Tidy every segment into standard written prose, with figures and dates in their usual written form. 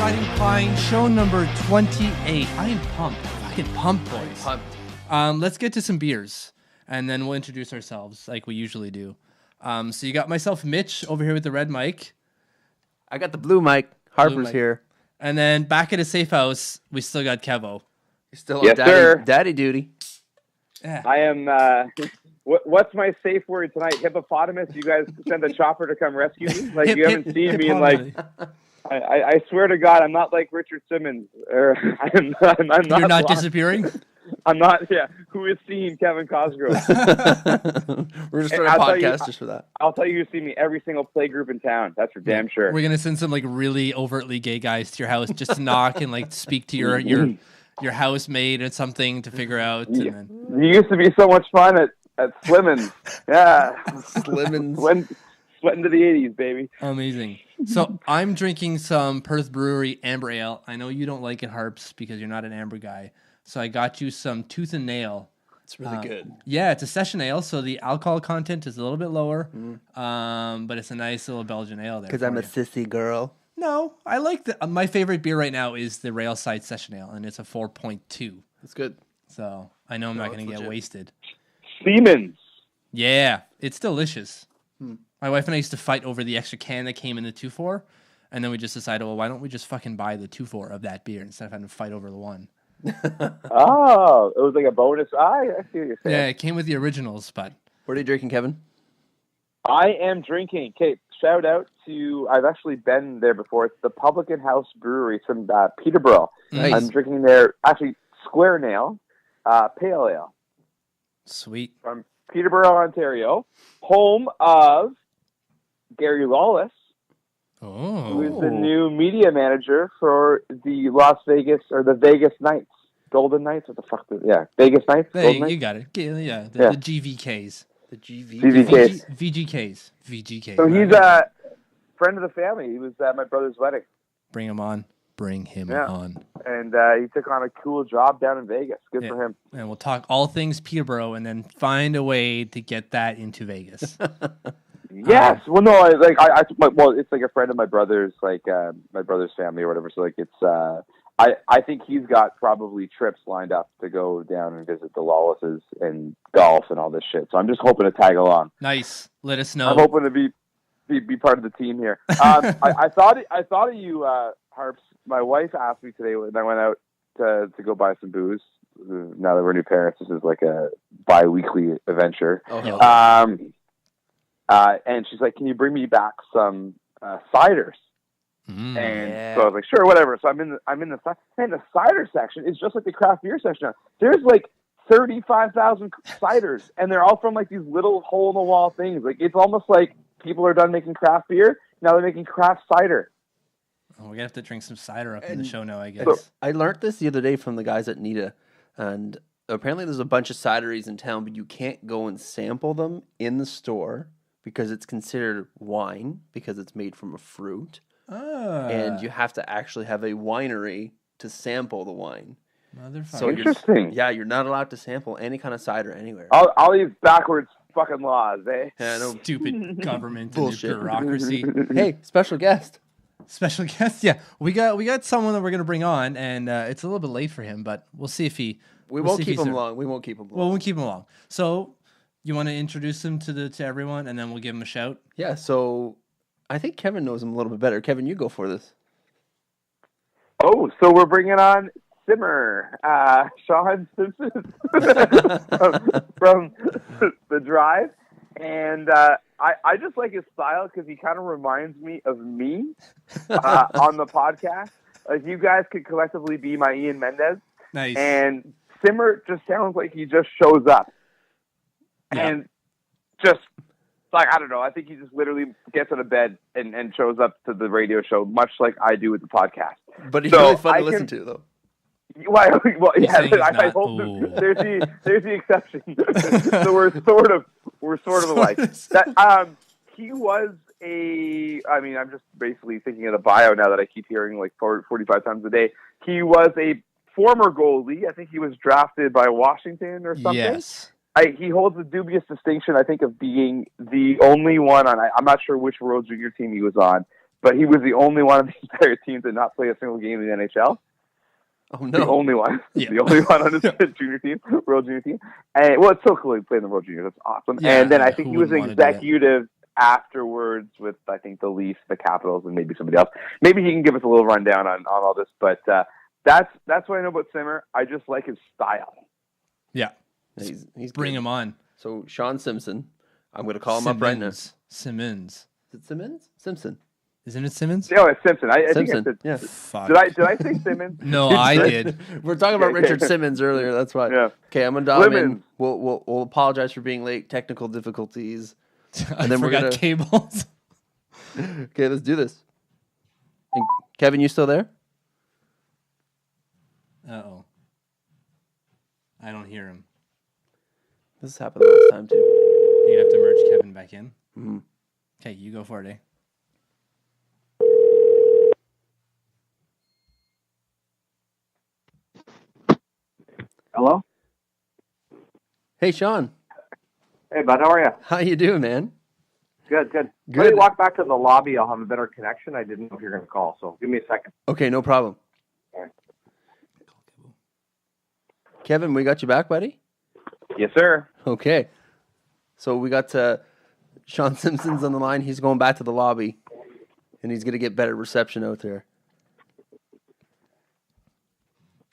Ridin Pine Show number 28. I am pumped. Fucking pumped, boys. Let's get to some beers, and then we'll introduce ourselves like we usually do. So you got myself, Mitch, over here with the red mic. I got the blue mic. Harper's here. And then back at a safe house, we still got Kevo. You're still on daddy duty. Yeah. I am... What's my safe word tonight? Hippopotamus? You guys send a chopper to come rescue me? Like, you haven't seen me in, like... I swear to God, I'm not like Richard Simmons. Or I'm not You're not lost. Disappearing? I'm not, yeah. Who has seen Kevin Cosgrove? We're just starting a podcast just for that. I'll tell you who's seen me every single play group in town. That's for damn sure. We're going to send some, like, really overtly gay guys to your house just to knock and, like, speak to your housemate or something to figure out. And then... You used to be so much fun at Slimmins. Yeah. Slimmins. Sweating to the 80s, baby. Amazing. So I'm drinking some Perth Brewery Amber Ale. I know you don't like it, Harps, because you're not an amber guy. So I got you some Tooth and Nail. It's really good. Yeah, it's a session ale, so the alcohol content is a little bit lower. But it's a nice little Belgian ale there. Because I'm a sissy girl. No, I like my favorite beer right now is the Railside Session Ale, and it's a 4.2. That's good. So I know I'm not going to get wasted. Siemens. Yeah, it's delicious. My wife and I used to fight over the extra can that came in the 2-4, and then we just decided, well, why don't we just fucking buy the 2-4 of that beer instead of having to fight over the one? Oh, it was like a bonus. I see what you're saying. Yeah, it came with the originals, but... What are you drinking, Kevin? I am drinking. Okay, shout out to... I've actually been there before. It's the Publican House Brewery. It's from Peterborough. Nice. I'm drinking their, actually, Square Nail Pale Ale. Sweet. From Peterborough, Ontario. Home of Gary Lawless, who is the new media manager for the Las Vegas, or the Vegas Knights. Golden Knights? What the fuck? Vegas Knights? Hey, you got it. Yeah, the GVKs. The VGKs. VGKs. So he's a friend of the family. He was at my brother's wedding. Bring him on. Bring him on. And he took on a cool job down in Vegas. Good for him. And we'll talk all things Peterborough and then find a way to get that into Vegas. Yes. Well, no, it's like a friend of my brother's, like my brother's family or whatever. So like it's, I think he's got probably trips lined up to go down and visit the Lawlesses and golf and all this shit. So I'm just hoping to tag along. Nice. Let us know. I'm hoping to be part of the team here. I thought of you, Harps. My wife asked me today when I went out to go buy some booze. Now that we're new parents, this is like a bi-weekly adventure. And she's like, "Can you bring me back some ciders?" And so I was like, "Sure, whatever." So I'm in the cider section is just like the craft beer section now. There's like 35,000 ciders, and they're all from like these little hole in the wall things. Like it's almost like people are done making craft beer, now they're making craft cider. Oh, we're gonna have to drink some cider up in the show now, I guess. So, I learned this the other day from the guys at Nita, and apparently there's a bunch of cideries in town, but you can't go and sample them in the store because it's considered wine because it's made from a fruit. And you have to actually have a winery to sample the wine. Motherfucker. So interesting. You're not allowed to sample any kind of cider anywhere. All these backwards fucking laws, eh? Yeah, I know. Stupid government and bureaucracy. Hey, special guest. Special guest, yeah. We got someone that we're gonna bring on, and it's a little bit late for him, but we'll see if he. We won't keep him long. We won't keep him long. Well, we won't keep him long. So, you want to introduce him to everyone, and then we'll give him a shout. Yeah. So, I think Kevin knows him a little bit better. Kevin, you go for this. Oh, so we're bringing on Simmer, Shawn Simpson from The Drive, and I just like his style because he kind of reminds me of me on the podcast. Like you guys could collectively be my Ian Mendez. Nice. And Simmer just sounds like he just shows up. Yeah. And just, like, I don't know, I think he just literally gets out of bed and shows up to the radio show, much like I do with the podcast. But he's really fun to listen to, though. Well, yeah, I hope not, there's the exception. So we're sort of alike. That he was I'm just basically thinking of the bio now that I keep hearing like 45 times a day. He was a former goalie. I think he was drafted by Washington or something. Yes. He holds the dubious distinction, I think, of being the only one on, I'm not sure which World Junior team he was on, but he was the only one of the entire team to not play a single game in the NHL. Oh no! The only one. Yeah. The only one on his junior team, World Junior team. And it's so cool he played in the World Junior. That's awesome. Yeah, and then I think he was an an executive afterwards with, I think, the Leafs, the Capitals, and maybe somebody else. Maybe he can give us a little rundown on all this. But that's what I know about Simmer. I just like his style. Yeah. He's Bring good. him on. So Shawn Simpson, I'm going to call him up right now. Simmons. Is it Simmons? Simpson. Isn't it Simmons? No, it's Simpson. I think Simpson. I said, Yeah. Did I say Simmons? No, I did. We're talking about Richard Simmons earlier. That's why. Yeah. Okay, I'm gonna dial him in. Simmons. We'll apologize for being late. Technical difficulties. And then we're gonna cables. Okay, let's do this. And Kevin, you still there? Uh-oh. I don't hear him. This happened last time too. You're gonna have to merge Kevin back in. Mm-hmm. Okay, you go for it, eh? Hello? Hey, Shawn. Hey, bud, how are you? How you doing, man? Good, good. Good. Let me walk back to the lobby. I'll have a better connection. I didn't know if you're going to call, so give me a second. Okay, no problem. All right. Kevin, we got you back, buddy? Yes, sir. Okay. So we got Shawn Simpson's on the line. He's going back to the lobby, and he's going to get better reception out there.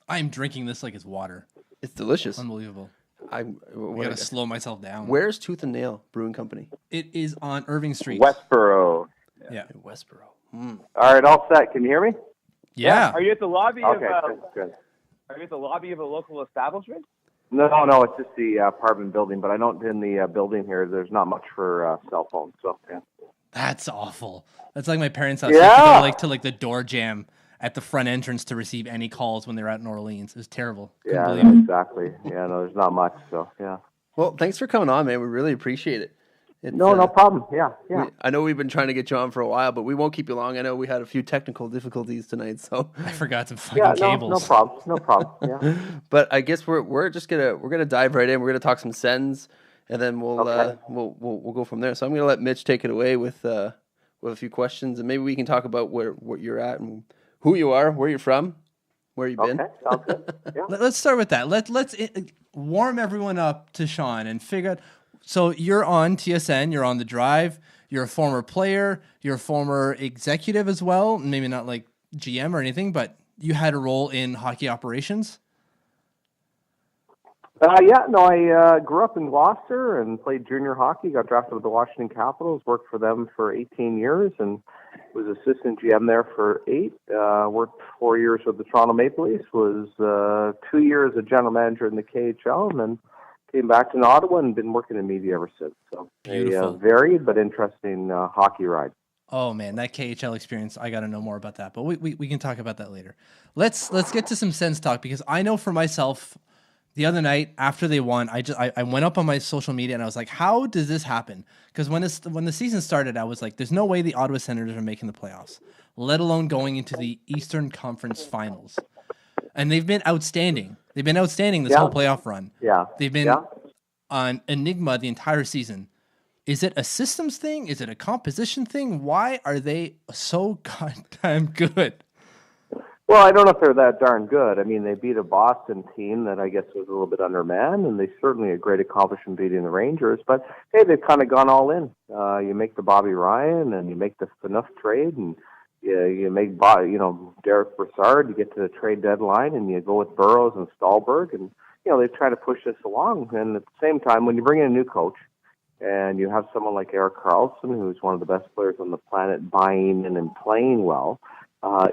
I'm drinking this like it's water. It's delicious. Unbelievable. I gotta slow myself down. Where's Tooth and Nail Brewing Company? It is on Irving Street. Westboro. Yeah. In Westboro. Mm. All right, all set. Can you hear me? Yeah. Are you at the lobby Okay, Are good. you at the lobby of a local establishment? No, it's just the apartment building, but I don't in the building here. There's not much for cell phones, so yeah. That's awful. That's like my parents' house. Yeah. They had to go to the door jam at the front entrance to receive any calls when they were out in Orleans. It was terrible. Couldn't Yeah, believe no, it. exactly. Yeah, no, there's not much, so yeah. Well, thanks for coming on, man. We really appreciate it. It's, No problem. Yeah. I know we've been trying to get you on for a while, but we won't keep you long. I know we had a few technical difficulties tonight, so. I forgot some fucking Yeah, cables. no problem. Yeah. But I guess we're just gonna dive right in. We're gonna talk some sends, and then we'll Okay. we'll go from there. So I'm gonna let Mitch take it away with a few questions, and maybe we can talk about what you're at and who you are, where you're from, where you've been. Okay, sounds good. Yeah. Let's start with that. Let's warm everyone up to Shawn and figure out. So you're on TSN, you're on The Drive, you're a former player, you're a former executive as well, maybe not like GM or anything, but you had a role in hockey operations. I grew up in Gloucester and played junior hockey, got drafted with the Washington Capitals, worked for them for 18 years and was assistant GM there for 8. Worked 4 years with the Toronto Maple Leafs, was 2 years a general manager in the KHL, and then came back to Ottawa and been working in media ever since. So Beautiful. a varied but interesting hockey ride. Oh man, that KHL experience, I got to know more about that, but we can talk about that later. Let's get to some Sens talk, because I know for myself, the other night after they won, I went up on my social media and I was like, how does this happen? Because when the season started, I was like, there's no way the Ottawa Senators are making the playoffs, let alone going into the Eastern Conference Finals. And they've been outstanding. They've been outstanding this whole playoff run. Yeah. They've been on enigma the entire season. Is it a systems thing? Is it a composition thing? Why are they so goddamn good? Well, I don't know if they're that darn good. I mean, they beat a Boston team that I guess was a little bit undermanned, and they certainly a great accomplishment beating the Rangers. But, hey, they've kind of gone all in. You make the Bobby Ryan, and you make the Phaneuf trade, and you make Derek Brassard. You get to the trade deadline, and you go with Burrows and Stahlberg, and they try to push this along. And at the same time, when you bring in a new coach, and you have someone like Erik Karlsson, who's one of the best players on the planet, buying in and playing well,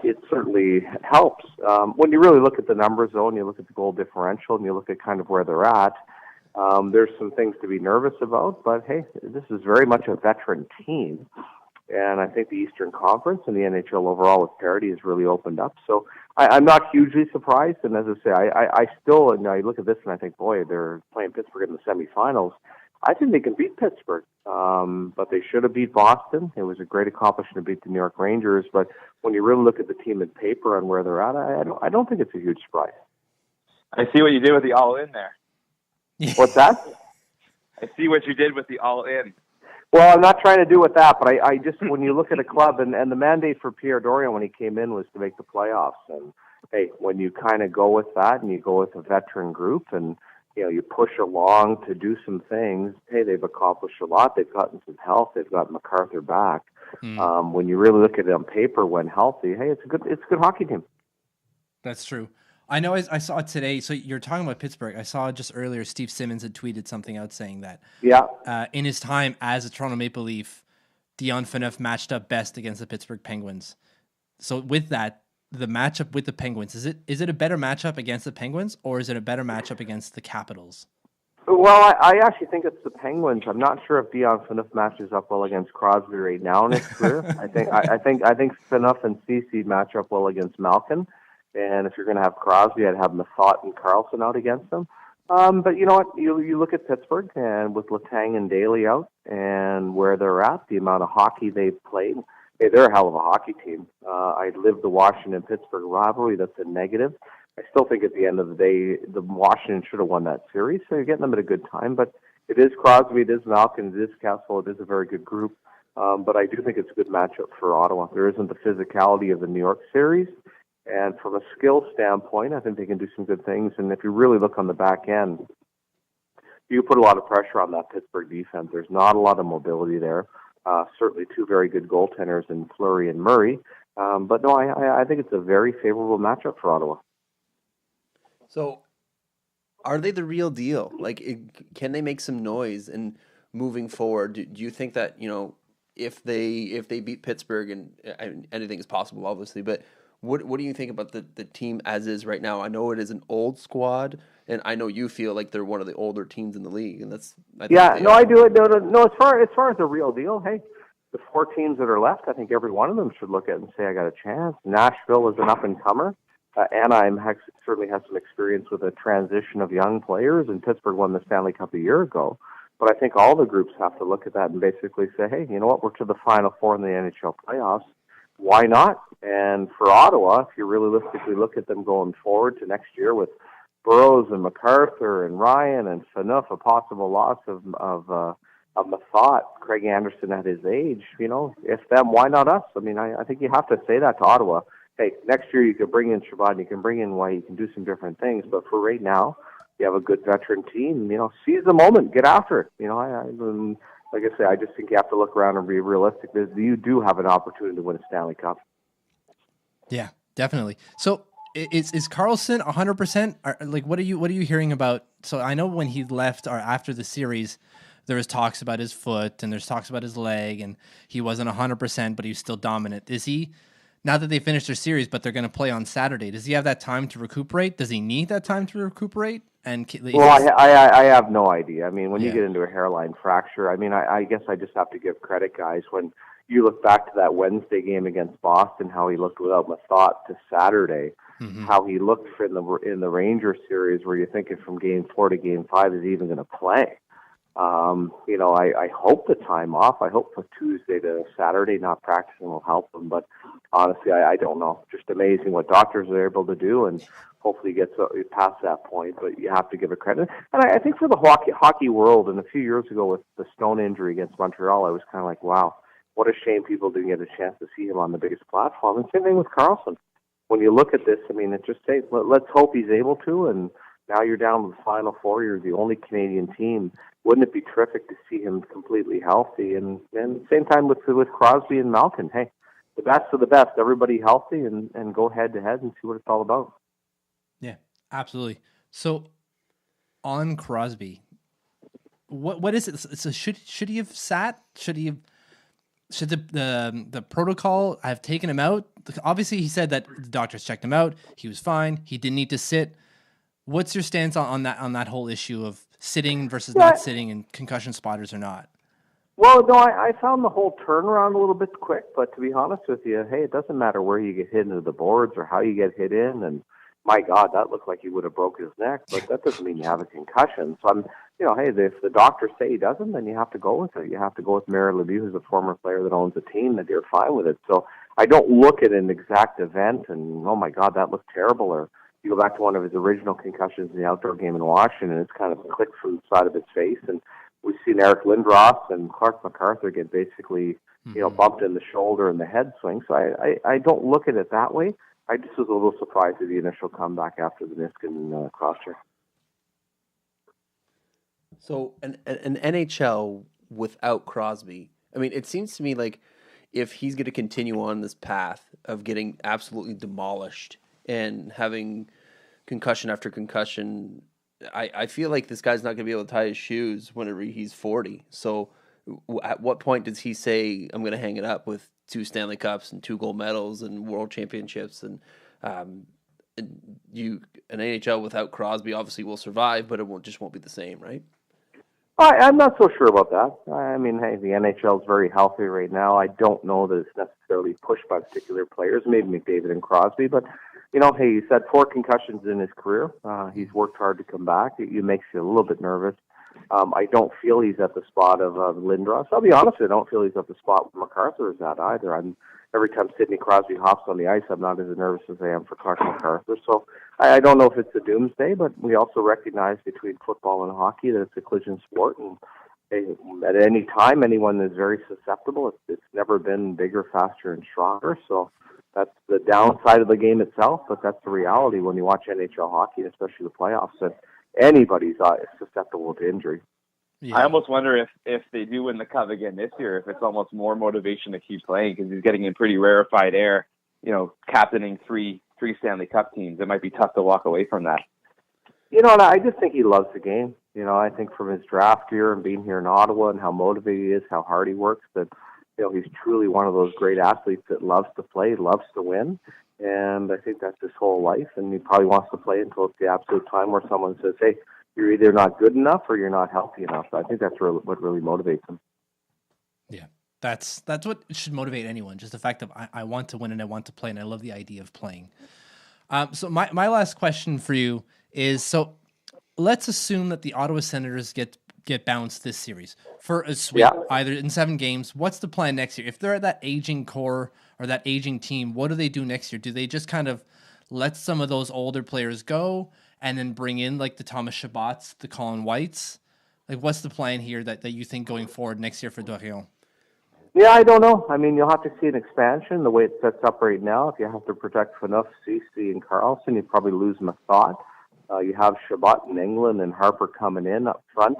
it certainly helps. When you really look at the numbers, though, and you look at the goal differential, and you look at kind of where they're at, there's some things to be nervous about. But, hey, this is very much a veteran team. And I think the Eastern Conference and the NHL overall with parity has really opened up. So I'm not hugely surprised. And as I say, I still, I look at this and I think, boy, they're playing Pittsburgh in the semifinals. I think they can beat Pittsburgh, but they should have beat Boston. It was a great accomplishment to beat the New York Rangers. But when you really look at the team in paper and where they're at, I don't think it's a huge surprise. I see what you did with the all-in there. What's that? I see what you did with the all-in. Well, I'm not trying to do with that, but I just, when you look at a club, and the mandate for Pierre Dorion when he came in was to make the playoffs. And, hey, when you kind of go with that and you go with a veteran group and, you push along to do some things, hey, they've accomplished a lot. They've gotten some health. They've got MacArthur back. When you really look at it on paper when healthy, hey, it's a good hockey team. That's true. I know I saw it today. So you're talking about Pittsburgh. I saw just earlier Steve Simmons had tweeted something out saying that in his time as a Toronto Maple Leaf, Dion Phaneuf matched up best against the Pittsburgh Penguins. So with that, the matchup with the Penguins, is it a better matchup against the Penguins or is it a better matchup against the Capitals? Well, I actually think it's the Penguins. I'm not sure if Dion Phaneuf matches up well against Crosby right now in his career. I think Phaneuf and Ceci match up well against Malkin. And if you're going to have Crosby, I'd have Mathot and Carlson out against them. But you know what? You look at Pittsburgh, and with Letang and Daly out, and where they're at, the amount of hockey they've played, hey, they're a hell of a hockey team. I lived the Washington-Pittsburgh rivalry. That's a negative. I still think at the end of the day, the Washington should have won that series. So you're getting them at a good time. But it is Crosby, it is Malkin, it is Kessel, it is a very good group. But I do think it's a good matchup for Ottawa. There isn't the physicality of the New York series. And from a skill standpoint, I think they can do some good things. And if you really look on the back end, you put a lot of pressure on that Pittsburgh defense. There's not a lot of mobility there. Certainly two very good goaltenders in Fleury and Murray. But no, I think it's a very favorable matchup for Ottawa. So are they the real deal? Can they make some noise? And moving forward, do you think that, if they beat Pittsburgh, and anything is possible, obviously, but what do you think about the team as is right now? I know it is an old squad, and I know you feel like they're one of the older teams in the league, and that's I do it. No. As far as the real deal, hey, the 4 teams that are left, I think every one of them should look at it and say, I got a chance. Nashville is an up and comer. Anaheim certainly has some experience with a transition of young players, and Pittsburgh won the Stanley Cup a year ago. But I think all the groups have to look at that and basically say, hey, you know what? We're to the Final Four in the NHL playoffs. Why not? And for Ottawa, if you realistically look at them going forward to next year with Burroughs and MacArthur and Ryan and Phaneuf, a possible loss of Mathot, Craig Anderson at his age, if them, why not us? I mean, I think you have to say that to Ottawa. Hey, next year you can bring in Shabbat, you can bring in White, you can do some different things. But for right now, you have a good veteran team. Seize the moment, get after it. Like I say, I just think you have to look around and be realistic. You do have an opportunity to win a Stanley Cup. Yeah, definitely. So is Carlson 100%? What are you hearing about? So I know when he left or after the series, there was talks about his foot and there's talks about his leg, and he wasn't 100%, but he was still dominant. Is he? Now that they finished their series, but they're going to play on Saturday, does he have that time to recuperate? Does he need that time to recuperate? I have no idea. I mean, when you get into a hairline fracture, I guess I just have to give credit, guys. When you look back to that Wednesday game against Boston, how he looked without Mathot, to Saturday, how he looked in the Rangers series, where you're thinking from Game 4 to Game 5 is he even going to play. I hope the time off. I hope for Tuesday to Saturday not practicing will help him. But honestly, I don't know. Just amazing what doctors are able to do, and hopefully he gets past that point. But you have to give it credit. And I think for the hockey world, and a few years ago with the Stone injury against Montreal, I was kind of like, wow, what a shame people didn't get a chance to see him on the biggest platform. And same thing with Carlson. When you look at this, it just says, let's hope he's able to. And now you're down to the Final Four. You're the only Canadian team. Wouldn't it be terrific to see him completely healthy? And same time with Crosby and Malkin. Hey, the best of the best. Everybody healthy and go head-to-head and see what it's all about. Yeah, absolutely. So on Crosby, what is it? So should he have sat? Should the protocol have taken him out? Obviously, he said that the doctors checked him out. He was fine. He didn't need to sit. What's your stance on that whole issue of sitting versus not sitting and concussion spotters or not? Well, no, I found the whole turnaround a little bit quick, but to be honest with you, hey, it doesn't matter where you get hit into the boards or how you get hit in, and my God, that looked like he would have broke his neck, but that doesn't mean you have a concussion. So I'm, hey, if the doctors say he doesn't, then you have to go with it. You have to go with Mary Lemieux, who's a former player that owns a team, that you're fine with it. So I don't look at an exact event and, oh my God, that looked terrible, or you go back to one of his original concussions in the outdoor game in Washington, and it's kind of clicked from the side of his face. And we've seen Eric Lindros and Clark MacArthur get basically, bumped in the shoulder and the head swing. So I don't look at it that way. I just was a little surprised at the initial comeback after the Niskin cross-check. So an NHL without Crosby, I mean, it seems to me like if he's going to continue on this path of getting absolutely demolished and having concussion after concussion, I feel like this guy's not going to be able to tie his shoes whenever he's 40. So at what point does he say, I'm going to hang it up with 2 Stanley Cups and 2 gold medals and world championships? And an NHL without Crosby obviously will survive, but it won't be the same, right? I'm not so sure about that. I mean, hey, the NHL is very healthy right now. I don't know that it's necessarily pushed by particular players, maybe McDavid and Crosby, but, hey, he's had 4 concussions in his career. He's worked hard to come back. It makes you a little bit nervous. I don't feel he's at the spot of Lindros. I'll be honest, I don't feel he's at the spot where MacArthur is at either. Every time Sidney Crosby hops on the ice, I'm not as nervous as I am for Clark MacArthur. So I don't know if it's a doomsday, but we also recognize between football and hockey that it's a collision sport, and at any time, anyone is very susceptible. It's never been bigger, faster, and stronger. So that's the downside of the game itself, but that's the reality when you watch NHL hockey, especially the playoffs, that anybody's susceptible to injury. Yeah. I almost wonder if they do win the Cup again this year, if it's almost more motivation to keep playing because he's getting in pretty rarefied air, captaining three Stanley Cup teams. It might be tough to walk away from that. And I just think he loves the game. I think from his draft year and being here in Ottawa and how motivated he is, how hard he works, that, he's truly one of those great athletes that loves to play, loves to win. And I think that's his whole life. And he probably wants to play until it's the absolute time where someone says, hey, you're either not good enough or you're not healthy enough. So I think that's what really motivates him. Yeah, that's what should motivate anyone. Just the fact that I want to win and I want to play, and I love the idea of playing. So my last question for you is, so let's assume that the Ottawa Senators get bounced this series for a sweep, either in 7 games. What's the plan next year? If they're at that aging core or that aging team, what do they do next year? Do they just kind of let some of those older players go and then bring in like the Thomas Chabots, the Colin Whites? Like, what's the plan here that you think going forward next year for Dorion? Yeah, I don't know. I mean, you'll have to see an expansion the way it sets up right now. If you have to protect Phaneuf, Ceci, and Carlson, you'd probably lose Mathot. You have Chabot in England and Harper coming in up front.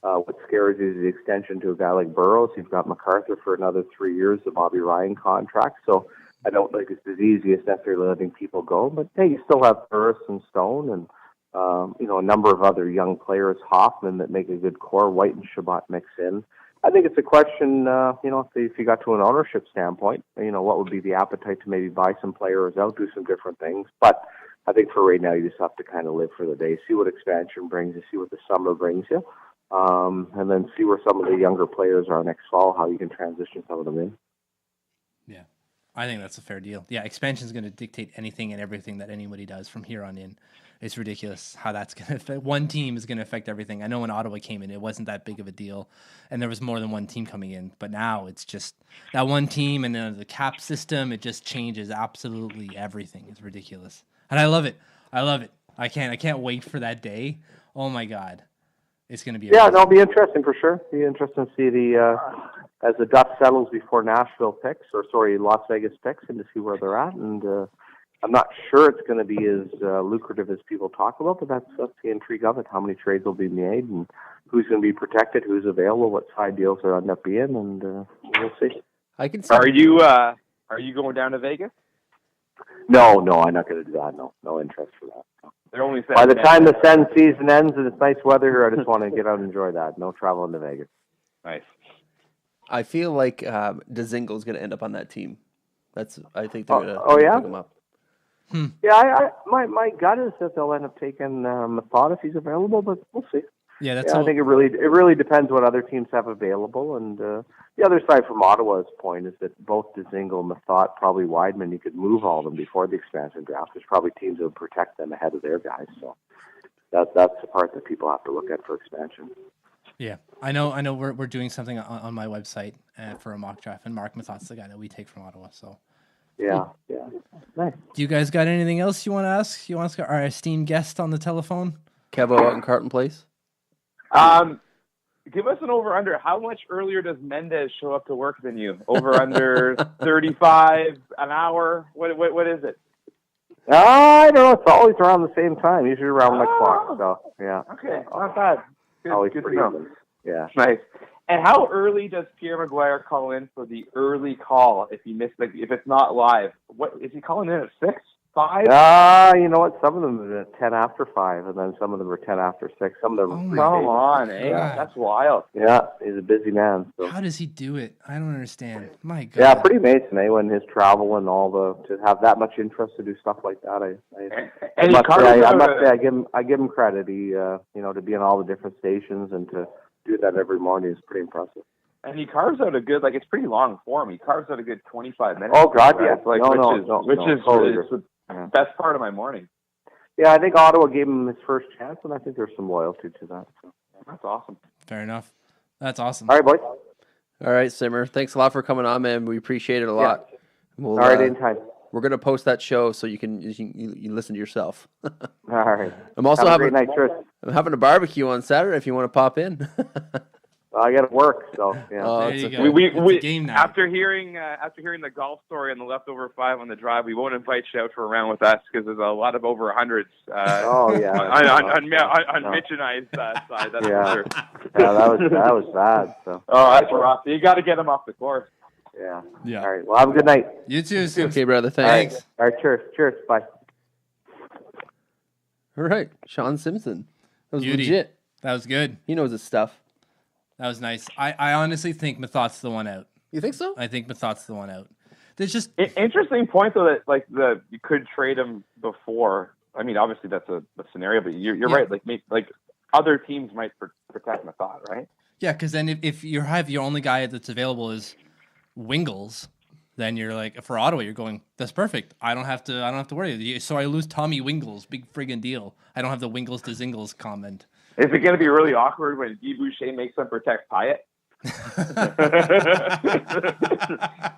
What scares you is the extension to a guy like Burroughs. You've got MacArthur for another 3 years, the Bobby Ryan contract. So I don't think it's as easy as necessarily letting people go. But, hey, you still have Burris and Stone and, a number of other young players, Hoffman, that make a good core. White and Chabot mix in. I think it's a question, if you got to an ownership standpoint, what would be the appetite to maybe buy some players out, do some different things. But I think for right now, you just have to kind of live for the day, see what expansion brings you, see what the summer brings you, and then see where some of the younger players are next fall, how you can transition some of them in. Yeah, I think that's a fair deal. Yeah, expansion is going to dictate anything and everything that anybody does from here on in. It's ridiculous how that's going to affect. One team is going to affect everything. I know when Ottawa came in, it wasn't that big of a deal, and there was more than one team coming in. But now it's just that one team, and then the cap system, it just changes absolutely everything. It's ridiculous, and I love it. I can't wait for that day. Oh my God, it's going to be. Yeah, it'll be interesting for sure. Be interesting to see as the dust settles before Las Vegas picks, and to see where they're at. And I'm not sure it's going to be as lucrative as people talk about, but that's the intrigue of it. How many trades will be made, and who's going to be protected, who's available, what side deals there end up being, and we'll see. I can see. Are you going down to Vegas? No, I'm not going to do that. No interest for that. No. They're only by the time the Sen season ends and it's nice weather here, I just want to get out and enjoy that. No traveling to Vegas. Nice. I feel like Dzingel is going to end up on that team. I think they're going to pick him up. Yeah, my gut is that they'll end up taking Mathot if he's available, but we'll see. Yeah, I think it really depends what other teams have available. And the other side from Ottawa's point is that both Dzingel, Mathot, probably Weidman, you could move all of them before the expansion draft. There's probably teams that would protect them ahead of their guys. So that's the part that people have to look at for expansion. Yeah, I know. We're doing something on my website for a mock draft, and Mark Mathot's the guy that we take from Ottawa. So. Yeah. Nice. Do you guys got anything else you want to ask? You want to ask our esteemed guest on the telephone? Kevo out in Carleton Place? give us an over-under. How much earlier does Mendez show up to work than you? Over-under 35 an hour? What is it? I don't know. It's always around the same time, usually around the clock. So, yeah. Okay, not bad. Always good to pretty know. even. Yeah. Nice. And how early does Pierre Maguire call in for the early call if he missed, if it's not live? What is he calling in at 6, 5? You know what? Some of them are 10 after 5, and then some of them are 10 after 6. Some of them. Come on, eh? God. That's wild. Yeah, he's a busy man. So. How does he do it? I don't understand. My God. Yeah, pretty amazing, eh? When his travel and to have that much interest to do stuff like that, I must say, I give him credit. He, to be in all the different stations and to do that every morning is pretty impressive. And he carves out a good, it's pretty long form. He carves out a good 25 minutes. Oh God, yeah. Which is totally the best part of my morning. Yeah, I think Ottawa gave him his first chance, and I think there's some loyalty to that. So. That's awesome. Fair enough. That's awesome. All right, boys. All right, Simmer. Thanks a lot for coming on, man. We appreciate it a lot. All right, anytime. We're gonna post that show so you can listen to yourself. All right. I'm also Have a great night, Tris. I'm having a barbecue on Saturday if you want to pop in. I got to work, so yeah. There you go. It's a game night. After hearing the golf story on the leftover 5 on the drive, we won't invite you out for a round with us because there's a lot of over 100s. On Mitch and I's side. That's for sure. Yeah, that was bad. So. Oh, that's rough. You got to get him off the course. Yeah. Yeah. All right. Well, have a good night. You too. Okay, brother. Thanks. All right. Cheers. Bye. All right, Shawn Simpson. That was Beauty. legit. That was good. He knows his stuff. That was nice. I honestly think Mathot's the one out. You think so? I think Mathot's the one out. There's just interesting point though that you could trade him before. I mean, obviously that's a scenario, but you're right. Like other teams might protect Mathot, right? Yeah, because then if you have your only guy that's available is Wingles, then you're like, for Ottawa, you're going, that's perfect. I don't have to worry. So I lose Tommy Wingles, big friggin' deal. I don't have the Wingles to Zingles comment. Is it going to be really awkward when Guy Boucher makes them protect Pyatt?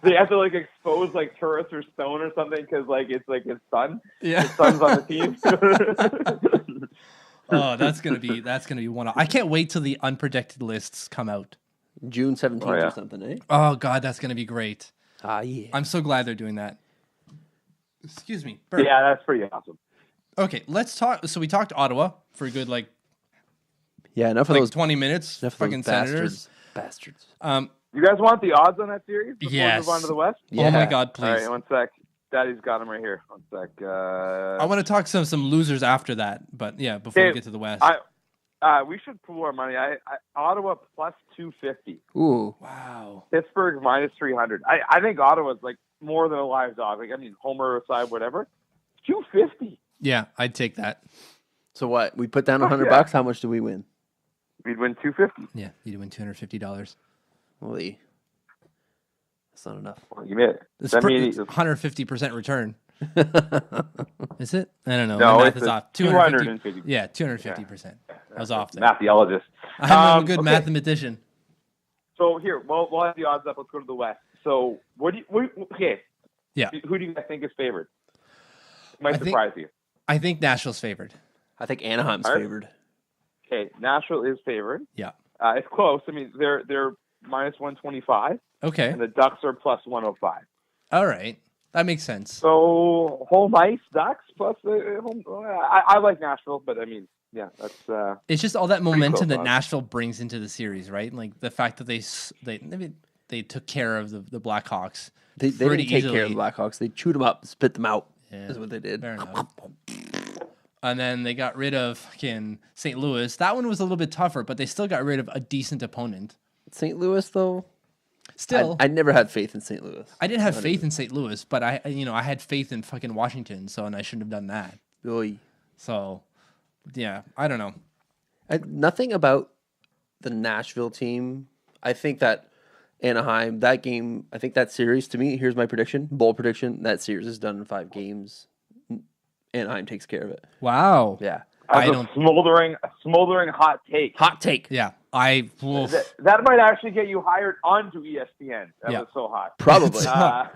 They have to expose Turris or Stone or something because it's his son. Yeah, his son's on the team. Oh, that's gonna be one. I can't wait till the unprotected lists come out. June 17th or something, eh? Oh God, that's gonna be great. Yeah. I'm so glad they're doing that. Excuse me. Bert. Yeah, that's pretty awesome. Okay, let's talk. So we talked Ottawa for a good enough of those 20 minutes. Fucking Senators. Bastards. You guys want the odds on that series before we move on to the West? Yeah. Oh my God, please. All right, one sec. Daddy's got him right here. One sec. I want to talk some losers after that, but yeah, before we get to the West. We should pool our money. Ottawa plus 250. Ooh. Wow. Pittsburgh minus 300. I think Ottawa's more than a live dog. Homer aside, whatever. 250. Yeah, I'd take that. So what? We put down $100. How much do we win? We'd win 250. Yeah, you'd win $250. Holy. That's not enough. Well, you made it. It's 150% return. Is it? I don't know. No, my math is off. 250. Yeah, 250%. I was off there. Matheologist. I'm a good mathematician. So here, we'll have the odds up. Let's go to the West. So Yeah. Who do you guys think is favored? Might surprise you. I think Nashville's favored. I think Anaheim's favored. Okay, Nashville is favored. Yeah. It's close. I mean, they're minus 125. Okay. And the Ducks are plus 105. All right. That makes sense. So home ice, Ducks plus home. I like Nashville, but I mean, yeah, that's. It's just all that momentum that close, Nashville brings into the series, right? The fact that they took care of the Blackhawks. They didn't take care of the Blackhawks. They chewed them up, spit them out. Yeah, is what they did. Fair enough. And then they got rid of St. Louis. That one was a little bit tougher, but they still got rid of a decent opponent. St. Louis, though? Still. I never had faith in St. Louis. I didn't have faith in St. Louis, but I had faith in fucking Washington, and I shouldn't have done that. Oy. So, yeah, I don't know. Nothing about the Nashville team. I think that Anaheim, that game, I think that series, to me, here's my prediction, bold prediction, that series is done in 5 games. Anaheim takes care of it. Wow. Yeah. Smoldering hot take. Hot take. Yeah. That might actually get you hired onto ESPN. That was so hot. Probably.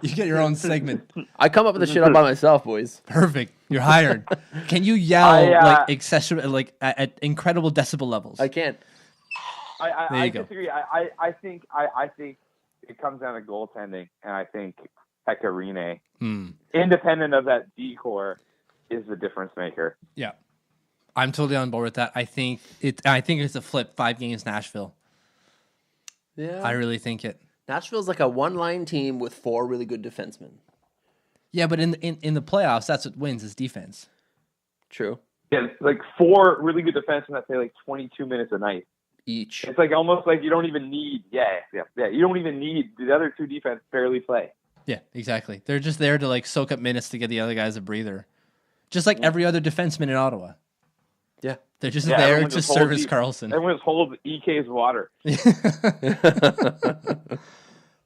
You get your own segment. I come up with the shit all by myself, boys. Perfect. You're hired. Can you yell excessive, at incredible decibel levels? I can't. I disagree. I think it comes down to goaltending, and I think Pekka Rinne, independent of that decor, is the difference maker. Yeah, I'm totally on board with that. I think it's a flip. 5 games Nashville. Yeah, I really think it. Nashville's like a one-line team with 4 really good defensemen. Yeah, but in the playoffs, that's what wins is defense. True. Yeah, like 4 really good defensemen that play like 22 minutes a night Each. It's like almost like you don't even need. Yeah. You don't even need the other 2 defense barely play. Yeah, exactly. They're just there to like soak up minutes to get the other guys a breather, just like every other defenseman in Ottawa. Yeah, they're just there to service Carlson. Everyone just holds EK's water.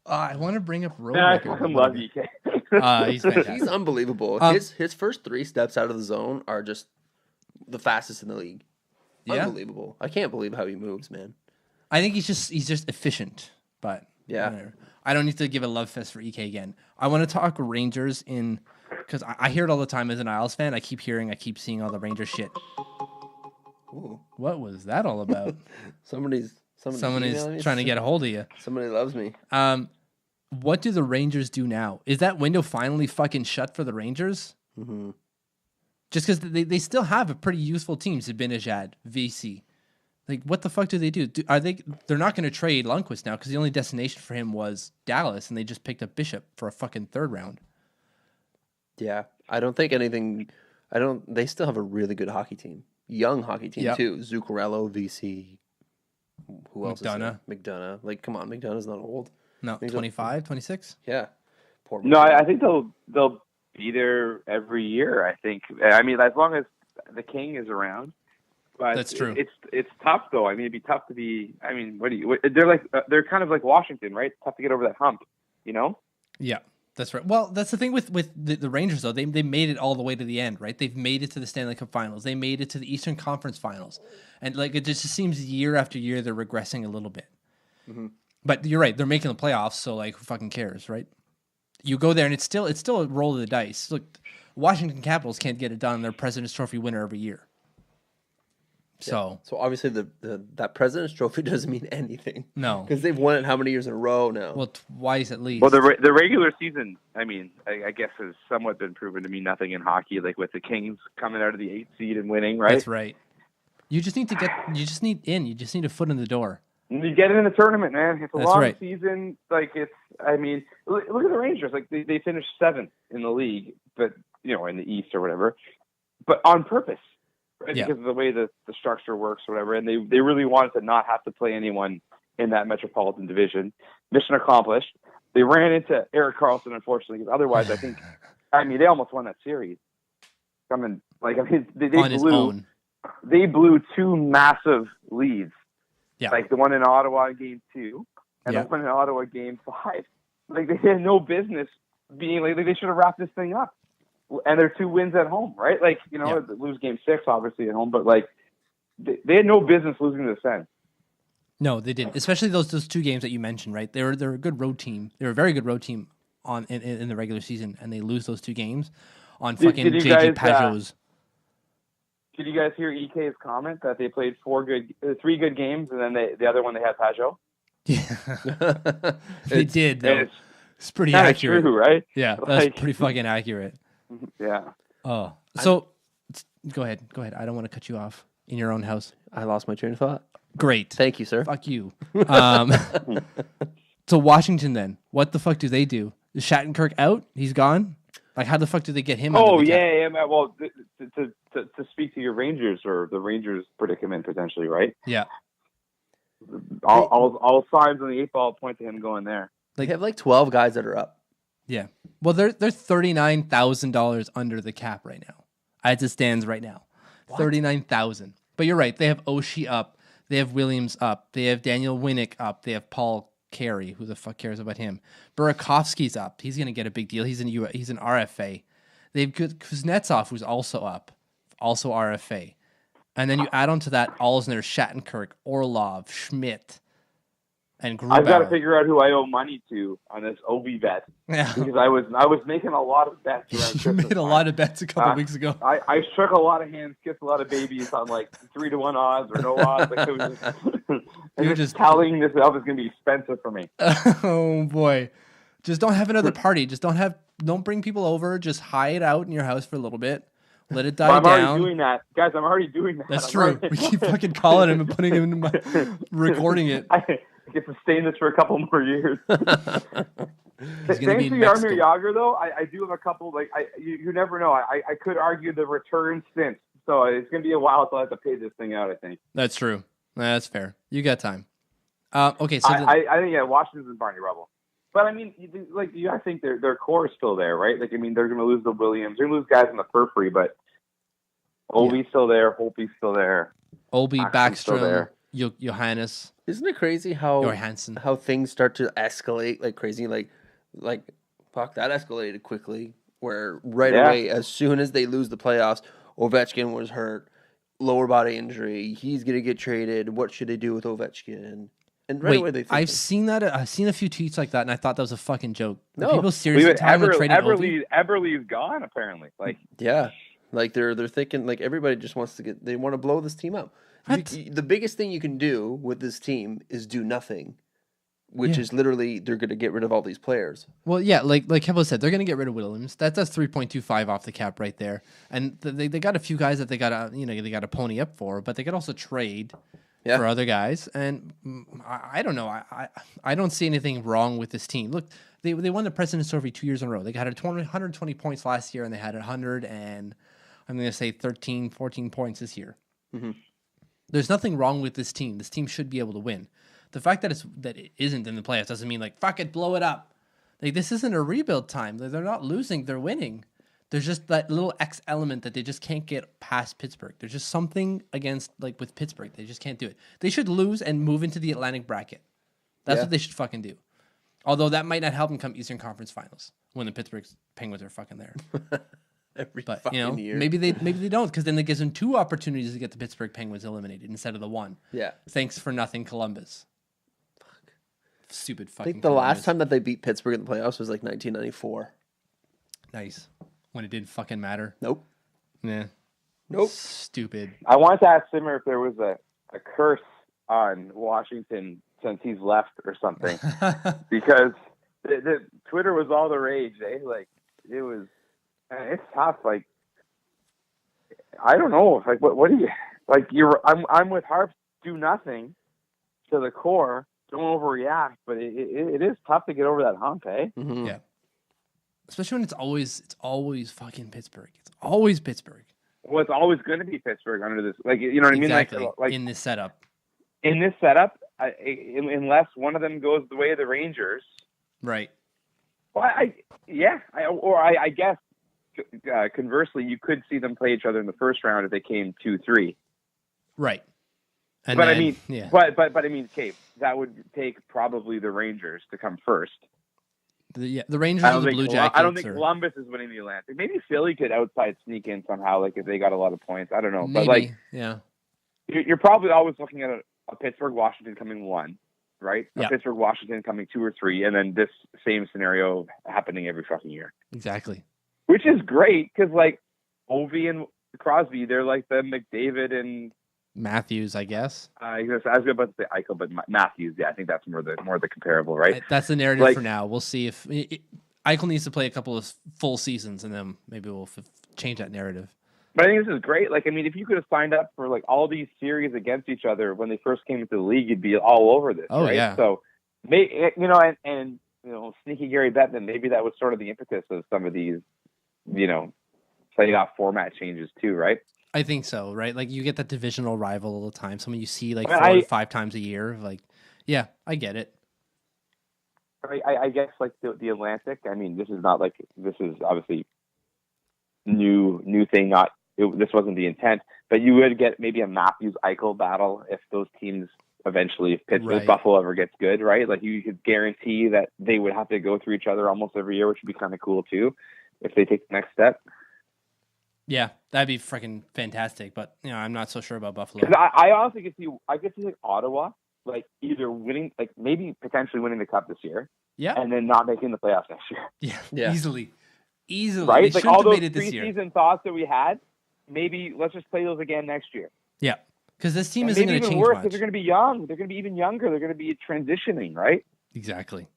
I want to bring up Road. I fucking love EK. He's fantastic. He's unbelievable. His first 3 steps out of the zone are just the fastest in the league. Yeah. Unbelievable. I can't believe how he moves, man. I think he's just efficient, but yeah, whatever. I don't need to give a love fest for EK again. I want to talk Rangers because I hear it all the time as an Isles fan. I keep seeing all the Rangers shit. Ooh. What was that all about? Somebody's trying to get a hold of you. Somebody loves me. What do the Rangers do now? Is that window finally fucking shut for the Rangers? Mm-hmm. Just because they still have a pretty useful team, Zibanejad, VC. Like, what the fuck do they do? They're not going to trade Lundqvist now because the only destination for him was Dallas, and they just picked up Bishop for a fucking 3rd round. Yeah, I don't think anything. They still have a really good hockey team, young hockey team too. Zuccarello, VC. Who else? McDonough. Like, come on, McDonough's not old. No, 25, 26? Yeah. No, I think they'll be there every year. I think. I mean, as long as the King is around. But that's true. It's tough though. I mean, it'd be tough to be. I mean, they're kind of like Washington, right? It's tough to get over that hump, you know? Yeah, that's right. Well, that's the thing with the Rangers though. They made it all the way to the end, right? They've made it to the Stanley Cup Finals. They made it to the Eastern Conference Finals, and like it just seems year after year they're regressing a little bit. Mm-hmm. But you're right. They're making the playoffs, so like who fucking cares, right? You go there and it's still a roll of the dice. Look, Washington Capitals can't get it done. They're President's Trophy winner every year. So obviously that President's Trophy doesn't mean anything. No, because they've won it how many years in a row now? Well, twice at least. Well, the regular season, I mean, I guess has somewhat been proven to mean nothing in hockey. Like with the Kings coming out of the 8th seed and winning, right? That's right. You just need a foot in the door. You get it in the tournament, man. It's a long season. season. Like I mean, look at the Rangers. Like they finished 7th in the league, but in the East or whatever, but on purpose. Right? Yeah. Because of the way the structure works or whatever. And they really wanted to not have to play anyone in that Metropolitan Division. Mission accomplished. They ran into Erik Karlsson, unfortunately, because otherwise they almost won that series. They blew 2 massive leads. Yeah. Like the one in Ottawa in Game 2 and the one in Ottawa Game 5. Like they had no business being like they should have wrapped this thing up. And they're 2 wins at home, right? Like, lose Game 6, obviously, at home, but, like, they had no business losing to the Sens. No, they didn't. Especially those 2 games that you mentioned, right? They're a good road team. They're a very good road team in the regular season, and they lose those 2 games on fucking JG Pajot's. Did you guys hear EK's comment that they played 3 good games, and then the other one they had Pajot? Yeah. They did, though. It's pretty accurate. True, right? Yeah, that's pretty fucking accurate. Yeah. Oh, so go ahead. I don't want to cut you off in your own house. I lost my train of thought. Great. Thank you, sir. Fuck you. So Washington, then, what the fuck do they do? Is Shattenkirk out? He's gone? Like, how the fuck do they get him out? Oh, yeah. Well, to speak to your Rangers or the Rangers predicament potentially, right? Yeah. All signs on the 8 ball point to him going there. They have like 12 guys that are up. Yeah. Well, they're $39,000 under the cap right now, as it stands right now. What? $39,000. But you're right. They have Oshie up. They have Williams up. They have Daniel Winnick up. They have Paul Carey. Who the fuck cares about him? Burakovsky's up. He's going to get a big deal. He's an RFA. They've got Kuznetsov, who's also up, also RFA. And then you add on to that Alsner, Shattenkirk, Orlov, Schmidt. and I've got to Grubauer. figure out who I owe money to on this Ovi bet. Yeah. Because I was making a lot of bets around You Christmas made a time. lot of bets a couple weeks ago. I shook a lot of hands, kissed a lot of babies on like 3-1 odds or no odds. Like, it was You're just just tallying this up is going to be expensive for me. Oh boy. Just don't have another party. Just don't bring people over. Just hide out in your house for a little bit. Let it die I'm down. already doing that. Guys, I'm already doing that. That's true. We keep fucking calling him and putting him in recording it. I get to sustain this for a couple more years. He's gonna be Thanks to in Yarmir Mexico. Yager, though, I do have a couple, you never know. I could argue the return stint. So it's going to be a while until I have to pay this thing out, I think. That's true. That's fair. You got time. Okay, so I think, Washington's and Barney Rubble. But, I mean, I think their core is still there, right? Like, I mean, they're going to lose the Williams. They're going to lose guys in the periphery, but Ovi's still there. Holtby's still there. Obi, Axel's still Backstrom, there. Johannes, Isn't it crazy how Johansson. things start to escalate like crazy? Like fuck, that escalated quickly. Where right away, as soon as they lose the playoffs, Ovechkin was hurt, lower body injury. He's gonna get traded. What should they do with Ovechkin? And right away they think I've seen that. I've seen a few tweets like that, and I thought that was a fucking joke. No. People seriously talking about trading Ovi? Eberle's gone, apparently. Like, yeah, like they're thinking like everybody just wants to they want to blow this team up. The biggest thing you can do with this team is do nothing, which is literally they're going to get rid of all these players. Well, yeah, like Kevo said, they're going to get rid of Williams. That's 3.25 off the cap right there, and they got a few guys that they got to pony up for, but they could also trade for other guys. And I don't know. I don't see anything wrong with this team. Look, they won the President's Trophy 2 years in a row. They had 120 points last year, and they had 100 and I'm going to say 13, 14 points this year. Mm-hmm. There's nothing wrong with this team. This team should be able to win. The fact that it isn't in the playoffs doesn't mean like fuck it, blow it up. Like this isn't a rebuild time. They're not losing. They're winning. There's just that little X element that they just can't get past Pittsburgh. There's just something against like with Pittsburgh. They just can't do it. They should lose and move into the Atlantic bracket. That's what they should fucking do. Although that might not help them come Eastern Conference Finals when the Pittsburgh Penguins are fucking there. But year. maybe they don't, because then it gives them 2 opportunities to get the Pittsburgh Penguins eliminated instead of the 1. Yeah. Thanks for nothing, Columbus. Fuck. Stupid fucking. I think the Columbus. last time that they beat Pittsburgh in the playoffs was like 1994. Nice. When it didn't fucking matter. Nope. Yeah. Nope. Stupid. I wanted to ask Simmer if there was a curse on Washington since he's left or something, because the Twitter was all the rage. Like it was. It's tough. Like, I don't know. Like, what do you like? I'm with Harp. Do nothing to the core. Don't overreact. But it is tough to get over that hump, eh? Mm-hmm. Yeah. Especially when it's always fucking Pittsburgh. It's always Pittsburgh. Well, it's always going to be Pittsburgh under this. Like, you know what Exactly. I mean? Like in this setup. In this setup, unless one of them goes the way of the Rangers, Right. well, I guess. Conversely, you could see them play each other in the first round if they came 2-3. Right. And but then, I mean, yeah. But I mean, Kate, that would take probably the Rangers to come first. The Rangers or the Blue Jackets. I don't think Columbus is winning the Atlantic. Maybe Philly could outside sneak in somehow, like if they got a lot of points. I don't know, Maybe. but like, yeah, you're probably always looking at a Pittsburgh Washington coming 1, right? Yeah. A Pittsburgh Washington coming 2 or 3, and then this same scenario happening every fucking year. exactly. Which is great because, like, Ovi and Crosby, they're like the McDavid and Matthews, I guess. I was about to say Eichel, but Matthews. Yeah, I think that's more the comparable, right? That's the narrative Like, for now. We'll see if Eichel needs to play a couple of full seasons, and then maybe we'll change that narrative. But I think this is great. Like, I mean, if you could have signed up for like all these series against each other when they first came into the league, you'd be all over this. Oh, right? yeah. So, and sneaky Gary Bettman, maybe that was sort of the impetus of some of these, playoff format changes too, right? I think so, right? Like you get that divisional rival all the time. Someone you see like I mean, 4 or 5 times a year. Like, yeah, I get it. I guess like the Atlantic. I mean, this is obviously new thing. This wasn't the intent, but you would get maybe a Matthews Eichel battle if those teams eventually, if Pittsburgh Buffalo ever gets good, right? Like you could guarantee that they would have to go through each other almost every year, which would be kind of cool too if they take the next step. Yeah, that'd be freaking fantastic. But I'm not so sure about Buffalo. I honestly could see like Ottawa like either winning, like maybe potentially winning the cup this year, and then not making the playoffs next year. Yeah. Easily. Right? They Like all those preseason preseason thoughts that we had, maybe let's just play those again next year. Yeah, because this team isn't going to change worse, much. Because they're going to be young. They're going to be even younger. They're going to be transitioning, right? Exactly.